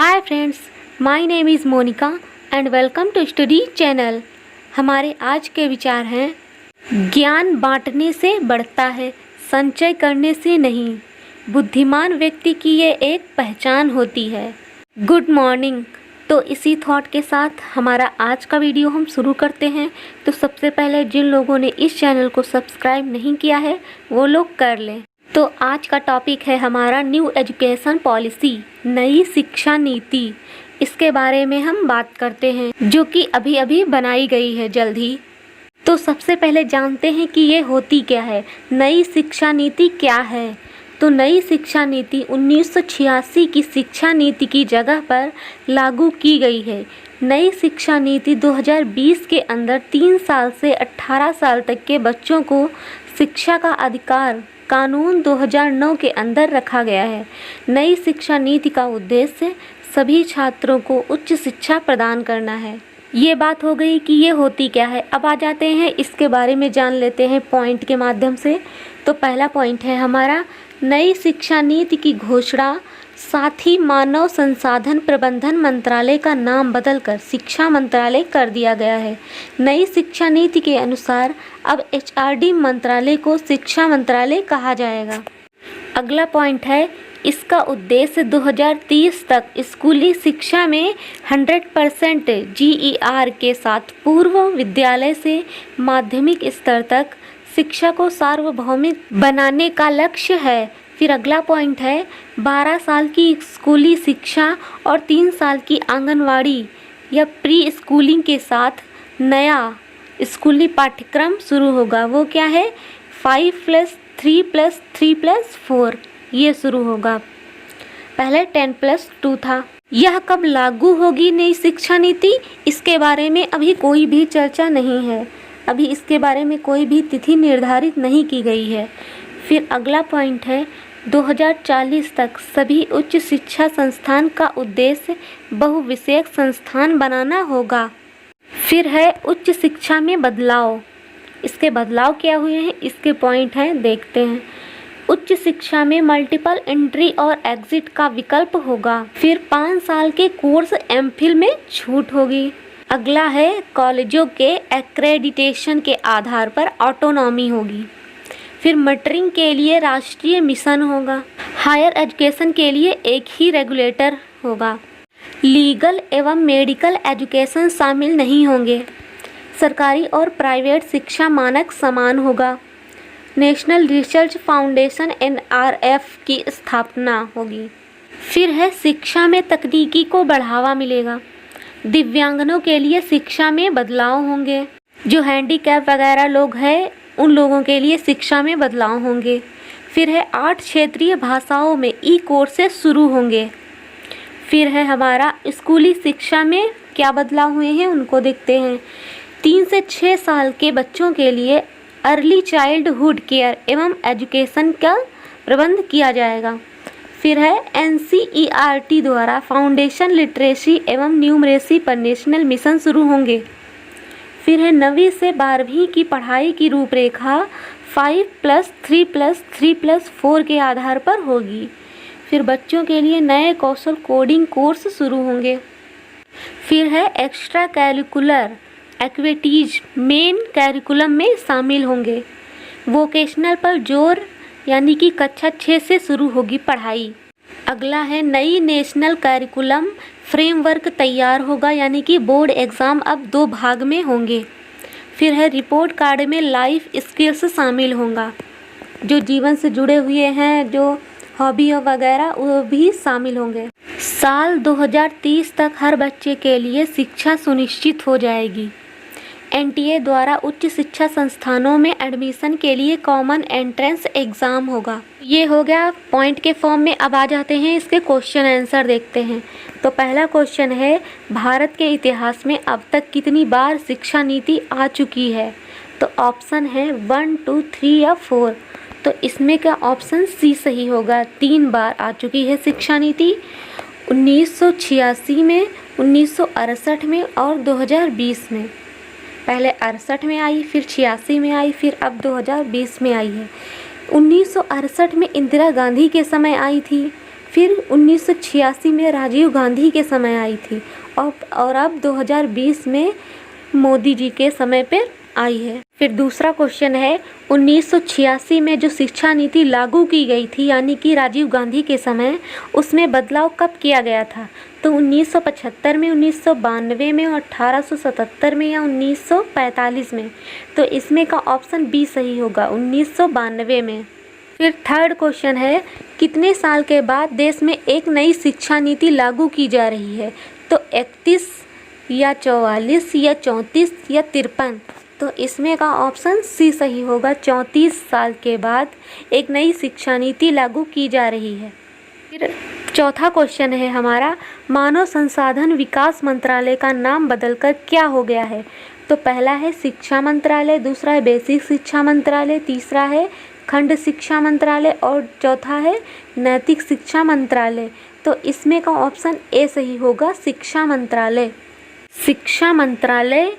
Hi friends, my name is Monika and welcome to study channel. हमारे आज के विचार हैं, ज्ञान बांटने से बढ़ता है, संचय करने से नहीं। बुद्धिमान व्यक्ति की ये एक पहचान होती है। Good morning. तो इसी थॉट के साथ हमारा आज का वीडियो हम शुरू करते हैं। तो सबसे पहले जिन लोगों ने इस चैनल को सब्सक्राइब नहीं किया है वो लोग कर लें। तो आज का टॉपिक है हमारा न्यू एजुकेशन पॉलिसी, नई शिक्षा नीति। इसके बारे में हम बात करते हैं, जो कि अभी अभी बनाई गई है जल्द ही। तो सबसे पहले जानते हैं कि ये होती क्या है, नई शिक्षा नीति क्या है। तो नई शिक्षा नीति 1986 की शिक्षा नीति की जगह पर लागू की गई है। नई शिक्षा नीति 2020 के अंदर 3 साल से 18 साल तक के बच्चों को शिक्षा का अधिकार कानून 2009 के अंदर रखा गया है। नई शिक्षा नीति का उद्देश्य सभी छात्रों को उच्च शिक्षा प्रदान करना है। ये बात हो गई कि ये होती क्या है। अब आ जाते हैं इसके बारे में जान लेते हैं पॉइंट के माध्यम से। तो पहला पॉइंट है हमारा, नई शिक्षा नीति की घोषणा साथ ही मानव संसाधन प्रबंधन मंत्रालय का नाम बदलकर शिक्षा मंत्रालय कर दिया गया है। नई शिक्षा नीति के अनुसार अब एचआरडी मंत्रालय को शिक्षा मंत्रालय कहा जाएगा। अगला पॉइंट है, इसका उद्देश्य 2030 तक स्कूली शिक्षा में 100% जीईआर के साथ पूर्व विद्यालय से माध्यमिक स्तर तक शिक्षा को सार्वभौमिक बनाने का लक्ष्य है। फिर अगला पॉइंट है, 12 साल की स्कूली शिक्षा और 3 साल की आंगनवाड़ी या प्री स्कूलिंग के साथ नया स्कूली पाठ्यक्रम शुरू होगा। वो क्या है, 5+3+3+4 ये शुरू होगा। पहले 10+2 था। यह कब लागू होगी नई शिक्षा नीति, इसके बारे में अभी कोई भी चर्चा नहीं है। अभी इसके बारे में कोई भी तिथि निर्धारित नहीं की गई है। फिर अगला पॉइंट है, 2040 तक सभी उच्च शिक्षा संस्थान का उद्देश्य बहुविषयक संस्थान बनाना होगा। फिर है उच्च शिक्षा में बदलाव। इसके बदलाव क्या हुए हैं, इसके पॉइंट हैं, देखते हैं। उच्च शिक्षा में मल्टीपल एंट्री और एग्जिट का विकल्प होगा। फिर 5 साल के कोर्स एमफिल में छूट होगी। अगला है, कॉलेजों के एक्रेडिटेशन के आधार पर ऑटोनॉमी होगी। फिर मटरिंग के लिए राष्ट्रीय मिशन होगा। हायर एजुकेशन के लिए एक ही रेगुलेटर होगा। लीगल एवं मेडिकल एजुकेशन शामिल नहीं होंगे। सरकारी और प्राइवेट शिक्षा मानक समान होगा। नेशनल रिसर्च फाउंडेशन NRF की स्थापना होगी। फिर है, शिक्षा में तकनीकी को बढ़ावा मिलेगा। दिव्यांगनों के लिए शिक्षा में बदलाव होंगे। जो हैंडीकैप वगैरह लोग हैं उन लोगों के लिए शिक्षा में बदलाव होंगे। फिर है, 8 क्षेत्रीय भाषाओं में कोर्सेस शुरू होंगे। फिर है हमारा, स्कूली शिक्षा में क्या बदलाव हुए हैं उनको देखते हैं। 3 से 6 साल के बच्चों के लिए अर्ली चाइल्डहुड केयर एवं एजुकेशन का प्रबंध किया जाएगा। फिर है, NCERT द्वारा फाउंडेशन लिटरेसी एवं न्यूमरेसी पर नेशनल मिशन शुरू होंगे। फिर है, 9वीं से 12वीं की पढ़ाई की रूपरेखा 5+3+3+4 के आधार पर होगी। फिर बच्चों के लिए नए कौशल कोडिंग कोर्स शुरू होंगे। फिर है, extra curricular activities main curriculum में शामिल होंगे। वोकेशनल पर जोर, यानी कि कक्षा 6 से शुरू होगी पढ़ाई। अगला है, नई नेशनल कैरिकुलम फ्रेमवर्क तैयार होगा, यानी कि बोर्ड एग्ज़ाम अब 2 भाग में होंगे। फिर है, रिपोर्ट कार्ड में लाइफ स्किल्स शामिल होगा। जो जीवन से जुड़े हुए हैं, जो हॉबी वगैरह, वो भी शामिल होंगे। साल 2030 तक हर बच्चे के लिए शिक्षा सुनिश्चित हो जाएगी। NTA द्वारा उच्च शिक्षा संस्थानों में एडमिशन के लिए कॉमन एंट्रेंस एग्ज़ाम होगा। ये हो गया पॉइंट के फॉर्म में। अब आ जाते हैं इसके क्वेश्चन आंसर देखते हैं। तो पहला क्वेश्चन है, भारत के इतिहास में अब तक कितनी बार शिक्षा नीति आ चुकी है। तो ऑप्शन है 1, 2, 3 या 4। तो इसमें का ऑप्शन सी सही होगा, 3 बार आ चुकी है शिक्षा नीति। 1986 में, 1968 में और 2020 में। पहले 68 में आई, फिर 86 में आई, फिर अब 2020 में आई है। 1968 में इंदिरा गांधी के समय आई थी। फिर 1986 में राजीव गांधी के समय आई थी और अब 2020 में मोदी जी के समय पर आई है। फिर दूसरा क्वेश्चन है 1986 में जो शिक्षा नीति लागू की गई थी यानी कि राजीव गांधी के समय, उसमें बदलाव कब किया गया था? तो 1975 में, 1992 में, 1877 में या 1945 में? तो इसमें का ऑप्शन बी सही होगा, 1992 में। फिर थर्ड क्वेश्चन है कितने साल के बाद देश में एक नई शिक्षा नीति लागू की जा रही है? तो 31 या 44 या 34 या 53? तो इसमें का ऑप्शन सी सही होगा, 34 साल के बाद एक नई शिक्षा नीति लागू की जा रही है। फिर चौथा क्वेश्चन है हमारा, मानव संसाधन विकास मंत्रालय का नाम बदलकर क्या हो गया है? तो पहला है शिक्षा मंत्रालय, दूसरा है बेसिक शिक्षा मंत्रालय, तीसरा है खंड शिक्षा मंत्रालय और चौथा है नैतिक शिक्षा मंत्रालय। तो इसमें का ऑप्शन ए सही होगा, शिक्षा मंत्रालय। शिक्षा मंत्रालय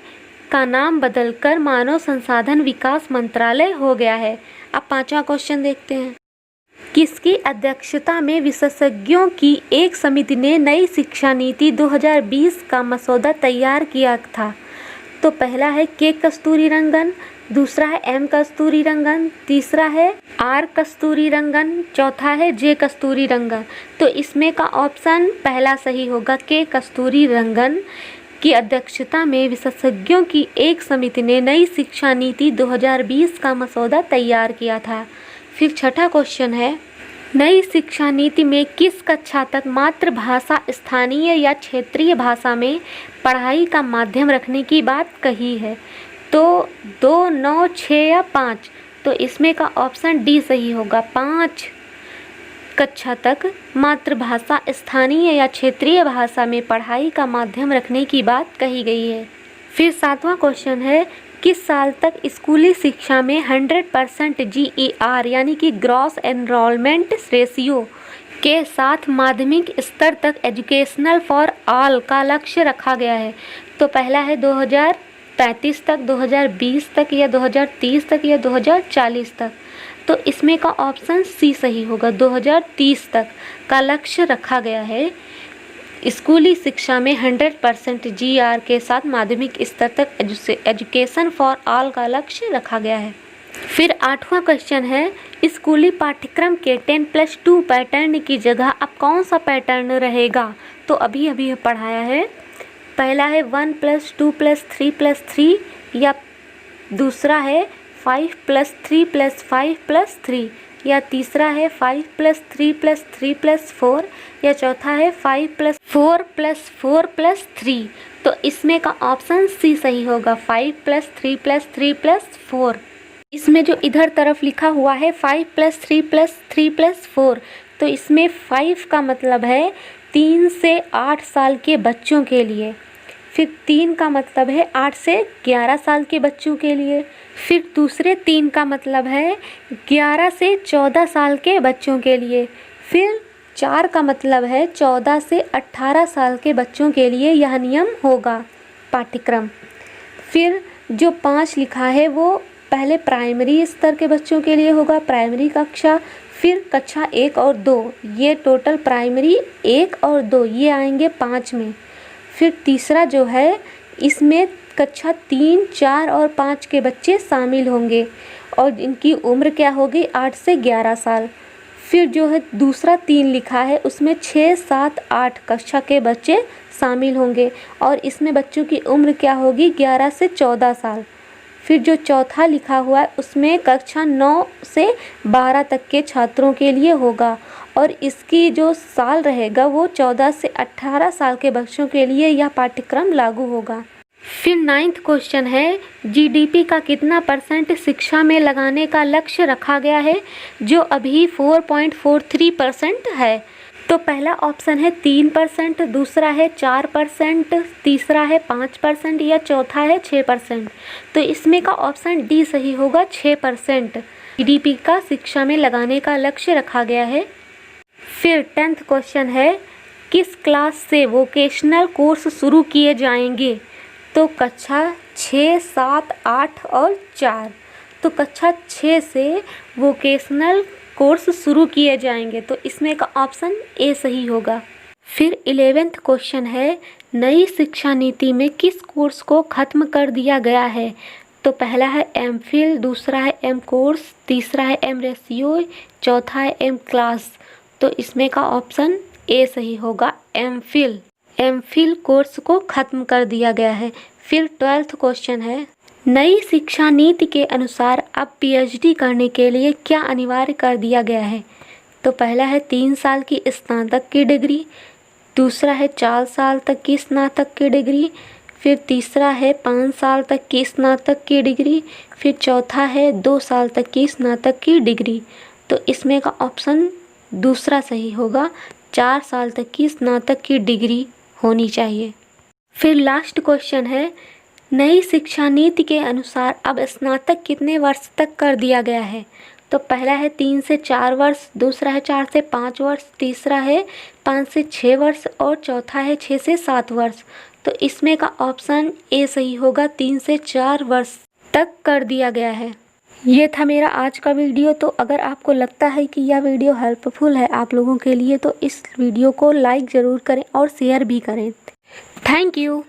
का नाम बदलकर मानव संसाधन विकास मंत्रालय हो गया है। अब पांचवा क्वेश्चन देखते हैं, किसकी अध्यक्षता में विशेषज्ञों की एक समिति ने नई शिक्षा नीति 2020 का मसौदा तैयार किया था? तो पहला है के कस्तूरीरंगन, दूसरा है एम कस्तूरीरंगन, तीसरा है आर कस्तूरीरंगन, चौथा है जे कस्तूरीरंगन। तो इसमें का ऑप्शन पहला सही होगा, के कस्तूरीरंगन की अध्यक्षता में विशेषज्ञों की एक समिति ने नई शिक्षा नीति 2020 का मसौदा तैयार किया था। फिर छठा क्वेश्चन है, नई शिक्षा नीति में किस कक्षा तक मातृभाषा स्थानीय या क्षेत्रीय भाषा में पढ़ाई का माध्यम रखने की बात कही है? तो 2, 9, 6 या 5? तो इसमें का ऑप्शन डी सही होगा, 5 कक्षा तक मातृभाषा स्थानीय या क्षेत्रीय भाषा में पढ़ाई का माध्यम रखने की बात कही गई है। फिर सातवां क्वेश्चन है, किस साल तक स्कूली शिक्षा में 100% GER यानी कि ग्रॉस एनरोलमेंट रेशियो के साथ माध्यमिक स्तर तक एजुकेशनल फॉर ऑल का लक्ष्य रखा गया है? तो पहला है 2035 तक, 2020 तक या 2030 तक या 2040 तक? तो इसमें का ऑप्शन सी सही होगा, 2030 तक का लक्ष्य रखा गया है। स्कूली शिक्षा में 100% GER के साथ माध्यमिक स्तर तक एजुकेशन फॉर ऑल का लक्ष्य रखा गया है। फिर आठवां क्वेश्चन है, स्कूली पाठ्यक्रम के 10+2 पैटर्न की जगह अब कौन सा पैटर्न रहेगा? तो अभी पढ़ाया है। पहला है 1+2+3+3 या दूसरा है 5+3+5+3 या तीसरा है 5+3+3+4 या चौथा है 5+4+4+3? तो इसमें का ऑप्शन सी सही होगा, 5+3+3+4। इसमें जो इधर तरफ लिखा हुआ है 5+3+3+4, तो इसमें 5 का मतलब है 3 से 8 साल के बच्चों के लिए, फिर 3 का मतलब है 8 से 11 साल के बच्चों के लिए, फिर दूसरे 3 का मतलब है 11 से 14 साल के बच्चों के लिए, फिर 4 का मतलब है 14 से 18 साल के बच्चों के लिए यह नियम होगा पाठ्यक्रम। फिर जो 5 लिखा है वो पहले प्राइमरी स्तर के बच्चों के लिए होगा, प्राइमरी कक्षा, फिर कक्षा 1 और 2, ये टोटल प्राइमरी 1 और 2 ये आएंगे 5 में। फिर तीसरा जो है इसमें कक्षा 3, 4 और 5 के बच्चे शामिल होंगे और इनकी उम्र क्या होगी, 8 से 11 साल। फिर जो है दूसरा 3 लिखा है उसमें 6, 7, 8 कक्षा के बच्चे शामिल होंगे और इसमें बच्चों की उम्र क्या होगी, 11 से 14 साल। फिर जो चौथा लिखा हुआ है उसमें कक्षा 9 से 12 तक के छात्रों के लिए होगा और इसकी जो साल रहेगा वो 14 से 18 साल के बच्चों के लिए यह पाठ्यक्रम लागू होगा। फिर 9th क्वेश्चन है, GDP का कितना % शिक्षा में लगाने का लक्ष्य रखा गया है, जो अभी 4.43% है? तो पहला ऑप्शन है 3%, दूसरा है 4%, तीसरा है 5% या चौथा है 6%? तो इसमें का ऑप्शन डी सही होगा, 6% GDP का शिक्षा में लगाने का लक्ष्य रखा गया है। फिर 10th क्वेश्चन है, किस क्लास से वोकेशनल कोर्स शुरू किए जाएंगे? तो कक्षा 6, 7, 8 और 4। तो कक्षा 6 से वोकेशनल कोर्स शुरू किए जाएंगे। तो इसमें का ऑप्शन ए सही होगा। फिर 11th क्वेश्चन है, नई शिक्षा नीति में किस कोर्स को खत्म कर दिया गया है? तो पहला है एमफिल, दूसरा है एम कोर्स, तीसरा है एम रेशियो, चौथा है एम क्लास। तो इसमें का ऑप्शन ए सही होगा, एमफिल। एमफिल कोर्स को खत्म कर दिया गया है। फिर 12th क्वेश्चन है, नई शिक्षा नीति के अनुसार अब पीएचडी करने के लिए क्या अनिवार्य कर दिया गया है? तो पहला है 3 साल की स्नातक की डिग्री, दूसरा है 4 साल तक की स्नातक की डिग्री, फिर तीसरा है 5 साल तक की स्नातक की डिग्री, फिर चौथा है 2 साल तक की स्नातक की डिग्री। तो इसमें का ऑप्शन दूसरा सही होगा, 4 साल तक की स्नातक की डिग्री होनी चाहिए। फिर लास्ट क्वेश्चन है, नई शिक्षा नीति के अनुसार अब स्नातक कितने वर्ष तक कर दिया गया है? तो पहला है 3 से 4 वर्ष, दूसरा है 4 से 5 वर्ष, तीसरा है 5 से 6 वर्ष और चौथा है 6 से 7 वर्ष। तो इसमें का ऑप्शन ए सही होगा, 3 से 4 वर्ष तक कर दिया गया है। ये था मेरा आज का वीडियो। तो अगर आपको लगता है कि यह वीडियो हेल्पफुल है आप लोगों के लिए तो इस वीडियो को लाइक ज़रूर करें और शेयर भी करें। Thank you.